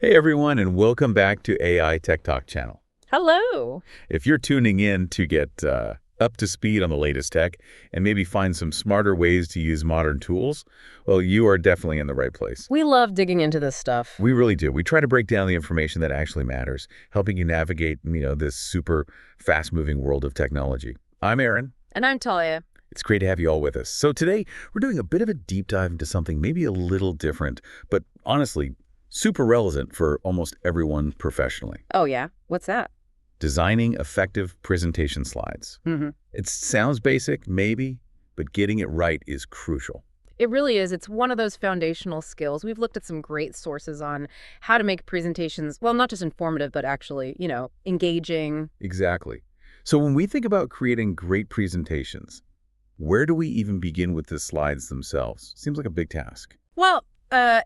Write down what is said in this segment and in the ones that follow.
Hey everyone, and welcome back to AI Tech Talk channel. Hello. If you're tuning in to get up to speed on the latest tech and maybe find some smarter ways to use modern tools, well, you are definitely in the right place. We love digging into this stuff. We really do. We try to break down the information that actually matters, helping you navigate, this super fast-moving world of technology. I'm Aaron. And I'm Talia. It's great to have you all with us. So today, we're doing a bit of a deep dive into something maybe a little different, but honestly, super relevant for almost everyone professionally. Oh, yeah? What's that? Designing effective presentation slides. It sounds basic, maybe, but getting it right is crucial. It really is. It's one of those foundational skills. We've looked at some great sources on how to make presentations, well, not just informative, but actually, engaging. Exactly. So when we think about creating great presentations, where do we even begin with the slides themselves? Seems like a big task. Well,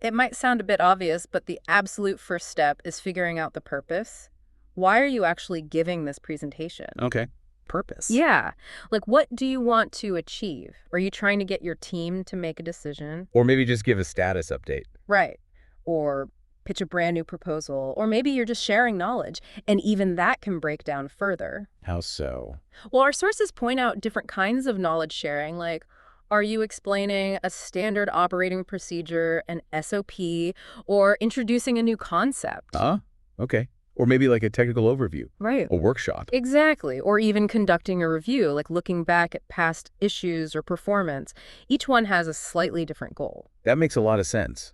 it might sound a bit obvious, but the absolute first step is figuring out the purpose. Why are you actually giving this presentation? Okay. Purpose. Yeah. Like, what do you want to achieve? Are you trying to get your team to make a decision? Or maybe just give a status update. Right. Or pitch a brand new proposal. Or maybe you're just sharing knowledge. And even that can break down further. How so? Well, our sources point out different kinds of knowledge sharing, like, are you explaining a standard operating procedure, an SOP, or introducing a new concept? Okay. Or maybe like a technical overview. Right. A workshop. Exactly. Or even conducting a review, like looking back at past issues or performance. Each one has a slightly different goal. That makes a lot of sense.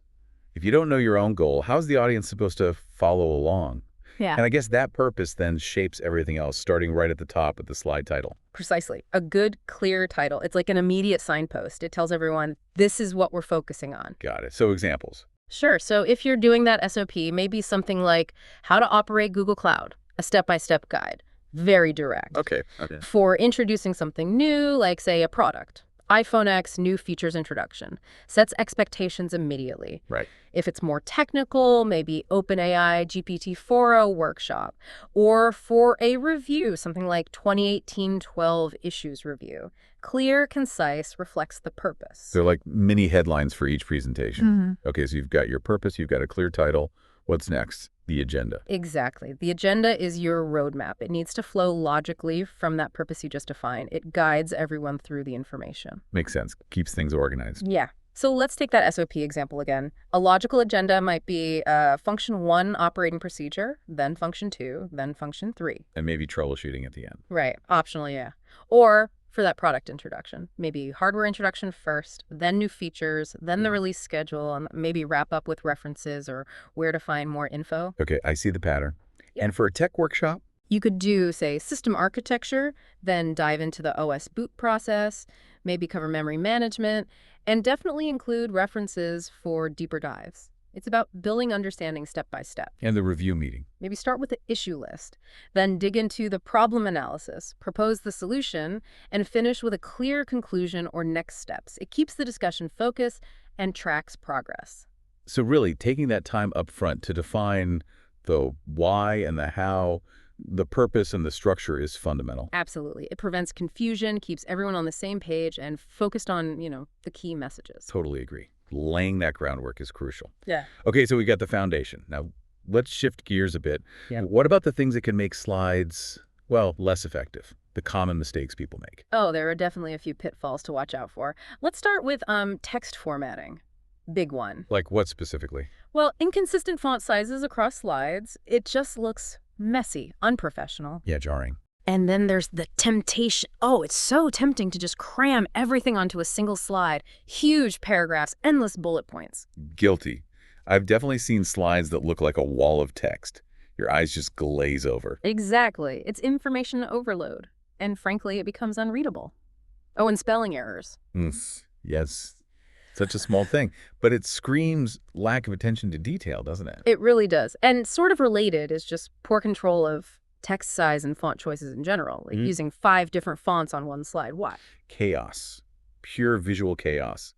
If you don't know your own goal, how's the audience supposed to follow along? Yeah. And I guess that purpose then shapes everything else, starting right at the top with the slide title. Precisely. A good, clear title. It's like an immediate signpost. It tells everyone, this is what we're focusing on. Got it. So examples. Sure. So if you're doing that SOP, maybe something like how to operate Google Cloud, a step-by-step guide. Very direct. Okay. For introducing something new, like, say, a product. iPhone X new features introduction. Sets expectations immediately. Right. If it's more technical, maybe OpenAI GPT-4o workshop. Or for a review, something like 2018-12 issues review. Clear, concise, reflects the purpose. They're like mini headlines for each presentation. Okay, so you've got your purpose, you've got a clear title. What's next? The agenda. Exactly. The agenda is your roadmap. It needs to flow logically from that purpose you just defined. It guides everyone through the information. Makes sense. Keeps things organized. Yeah. So let's take that SOP example again. A logical agenda might be function 1 operating procedure, then function 2, then function 3. And maybe troubleshooting at the end. Right. Optional, yeah. Or for that product introduction, maybe hardware introduction first, then new features, then the release schedule, and maybe wrap up with references or where to find more info. Okay, I see the pattern. Yeah. And for a tech workshop? You could do, say, system architecture, then dive into the OS boot process, maybe cover memory management, and definitely include references for deeper dives. It's about building understanding step by step. And the review meeting. Maybe start with the issue list, then dig into the problem analysis, propose the solution, and finish with a clear conclusion or next steps. It keeps the discussion focused and tracks progress. So really, taking that time up front to define the why and the how, the purpose and the structure is fundamental. Absolutely. It prevents confusion, keeps everyone on the same page, and focused on, the key messages. Totally agree. Laying that groundwork is crucial. Yeah. Okay, so we got the foundation. Now, let's shift gears a bit. Yeah. What about the things that can make slides, well, less effective? The common mistakes people make. Oh, there are definitely a few pitfalls to watch out for. Let's start with text formatting. Big one. Like what specifically? Well, inconsistent font sizes across slides. It just looks messy, unprofessional. Yeah, jarring. And then there's the temptation. Oh, it's so tempting to just cram everything onto a single slide. Huge paragraphs, endless bullet points. Guilty. I've definitely seen slides that look like a wall of text. Your eyes just glaze over. Exactly. It's information overload. And frankly, it becomes unreadable. Oh, and spelling errors. Yes. Such a small thing. But it screams lack of attention to detail, doesn't it? It really does. And sort of related is just poor control of text size and font choices in general, like using 5 different fonts on one slide. Why? Chaos. Pure visual chaos.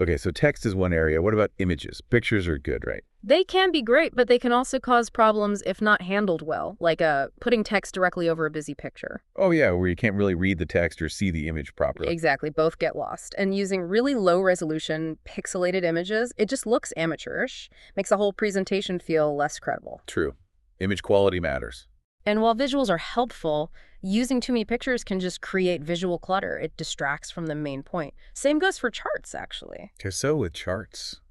Okay, so text is one area. What about images? Pictures are good, right? They can be great, but they can also cause problems if not handled well, like putting text directly over a busy picture. Oh, yeah, where you can't really read the text or see the image properly. Exactly, both get lost. And using really low-resolution, pixelated images, it just looks amateurish, makes the whole presentation feel less credible. True. Image quality matters. And while visuals are helpful, using too many pictures can just create visual clutter. It distracts from the main point. Same goes for charts, actually. Okay, so with charts.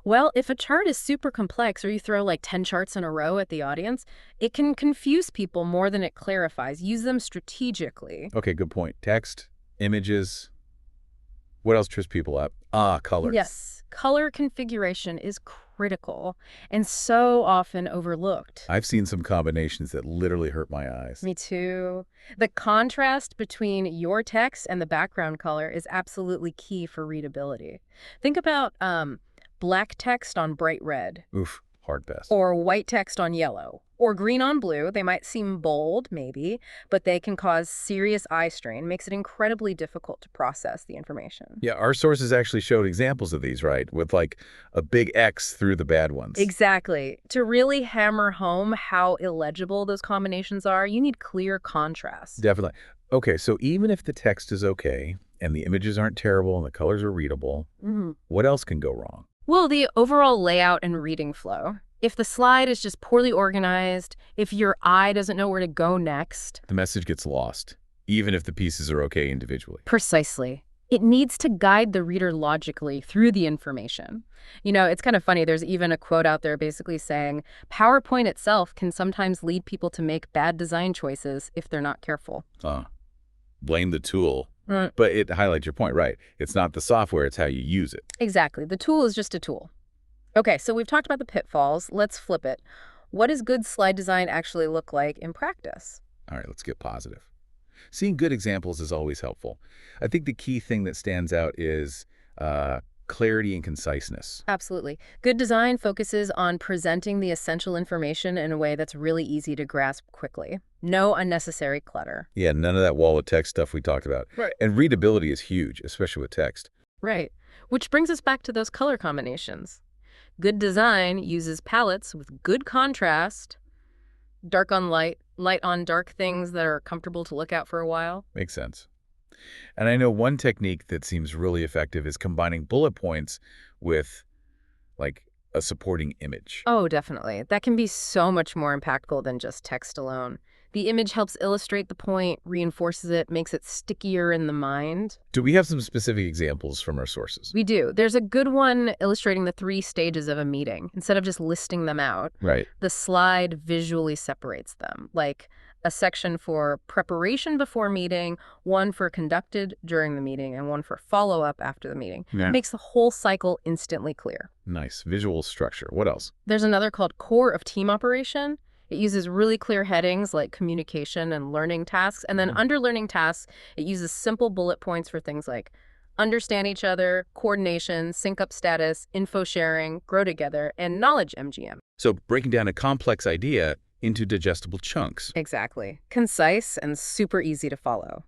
Well, if a chart is super complex or you throw like 10 charts in a row at the audience, it can confuse people more than it clarifies. Use them strategically. Okay, good point. Text, images. What else trips people up? Color. Yes, color configuration is critical and so often overlooked. I've seen some combinations that literally hurt my eyes. Me too. The contrast between your text and the background color is absolutely key for readability. Think about black text on bright red, Oof, hard pass. or white text on yellow, or green on blue. They might seem bold, maybe, but they can cause serious eye strain, makes it incredibly difficult to process the information. Yeah, our sources actually showed examples of these, right? With like a big X through the bad ones. Exactly. To really hammer home how illegible those combinations are, you need clear contrast. Definitely. Okay, so even if the text is okay and the images aren't terrible and the colors are readable, what else can go wrong? Well, the overall layout and reading flow. If the slide is just poorly organized, if your eye doesn't know where to go next. The message gets lost, even if the pieces are okay individually. Precisely. It needs to guide the reader logically through the information. You know, it's kind of funny. There's even a quote out there basically saying, PowerPoint itself can sometimes lead people to make bad design choices if they're not careful. Blame the tool. But it highlights your point, right? It's not the software, it's how you use it. Exactly. The tool is just a tool. Okay, so we've talked about the pitfalls. Let's flip it. What does good slide design actually look like in practice? All right, let's get positive. Seeing good examples is always helpful. I think the key thing that stands out is clarity and conciseness. Absolutely. Good design focuses on presenting the essential information in a way that's really easy to grasp quickly. No unnecessary clutter. Yeah, none of that wall of text stuff we talked about. Right. And readability is huge, especially with text. Right. Which brings us back to those color combinations. Good design uses palettes with good contrast, dark on light, light on dark things that are comfortable to look at for a while. Makes sense. And I know one technique that seems really effective is combining bullet points with, like, a supporting image. Oh, definitely. That can be so much more impactful than just text alone. The image helps illustrate the point, reinforces it, makes it stickier in the mind. Do we have some specific examples from our sources? We do. There's a good one illustrating the 3 stages of a meeting. Instead of just listing them out, Right. the slide visually separates them, like a section for preparation before meeting, one for conducted during the meeting, and one for follow-up after the meeting. Yeah. It makes the whole cycle instantly clear. Nice. Visual structure. What else? There's another called Core of Team Operation. It uses really clear headings like communication and learning tasks. And then under learning tasks, it uses simple bullet points for things like understand each other, coordination, sync up status, info sharing, grow together, and knowledge MGM. So breaking down a complex idea into digestible chunks. Exactly. Concise and super easy to follow.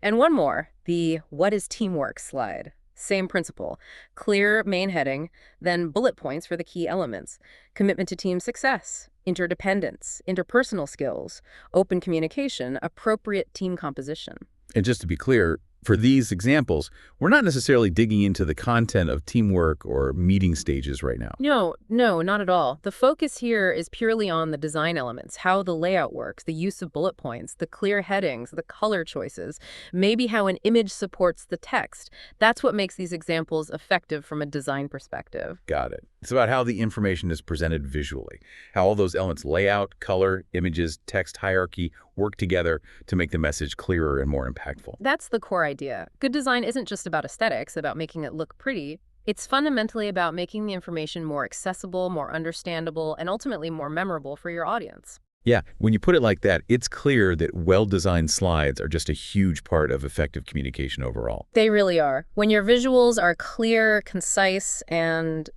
And one more, the What is Teamwork slide. Same principle. Clear main heading, then bullet points for the key elements. Commitment to team success, interdependence, interpersonal skills, open communication, appropriate team composition. And just to be clear, for these examples, we're not necessarily digging into the content of teamwork or meeting stages right now. No, not at all. The focus here is purely on the design elements, how the layout works, the use of bullet points, the clear headings, the color choices, maybe how an image supports the text. That's what makes these examples effective from a design perspective. Got it. It's about how the information is presented visually, how all those elements, layout, color, images, text hierarchy, work together to make the message clearer and more impactful. That's the core idea. Good design isn't just about aesthetics, about making it look pretty. It's fundamentally about making the information more accessible, more understandable, and ultimately more memorable for your audience. Yeah, when you put it like that, it's clear that well-designed slides are just a huge part of effective communication overall. They really are. When your visuals are clear, concise, and,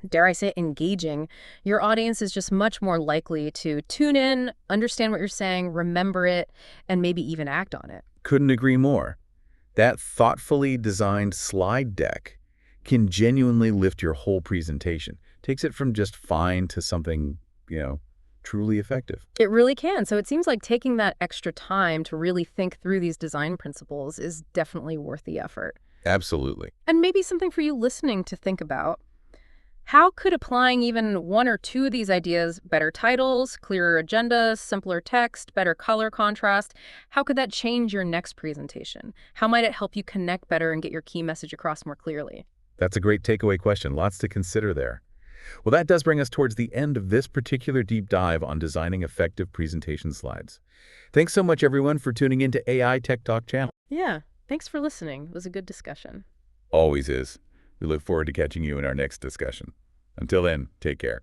dare I say, engaging, your audience is just much more likely to tune in, understand what you're saying, remember it, and maybe even act on it. Couldn't agree more. That thoughtfully designed slide deck can genuinely lift your whole presentation. Takes it from just fine to something, truly effective. It really can. So it seems like taking that extra time to really think through these design principles is definitely worth the effort. Absolutely. And maybe something for you listening to think about. How could applying even one or two of these ideas, better titles, clearer agendas, simpler text, better color contrast, how could that change your next presentation? How might it help you connect better and get your key message across more clearly? That's a great takeaway question. Lots to consider there. Well, that does bring us towards the end of this particular deep dive on designing effective presentation slides. Thanks so much, everyone, for tuning into AI Tech Talk channel. Yeah, thanks for listening. It was a good discussion. Always is. We look forward to catching you in our next discussion. Until then, take care.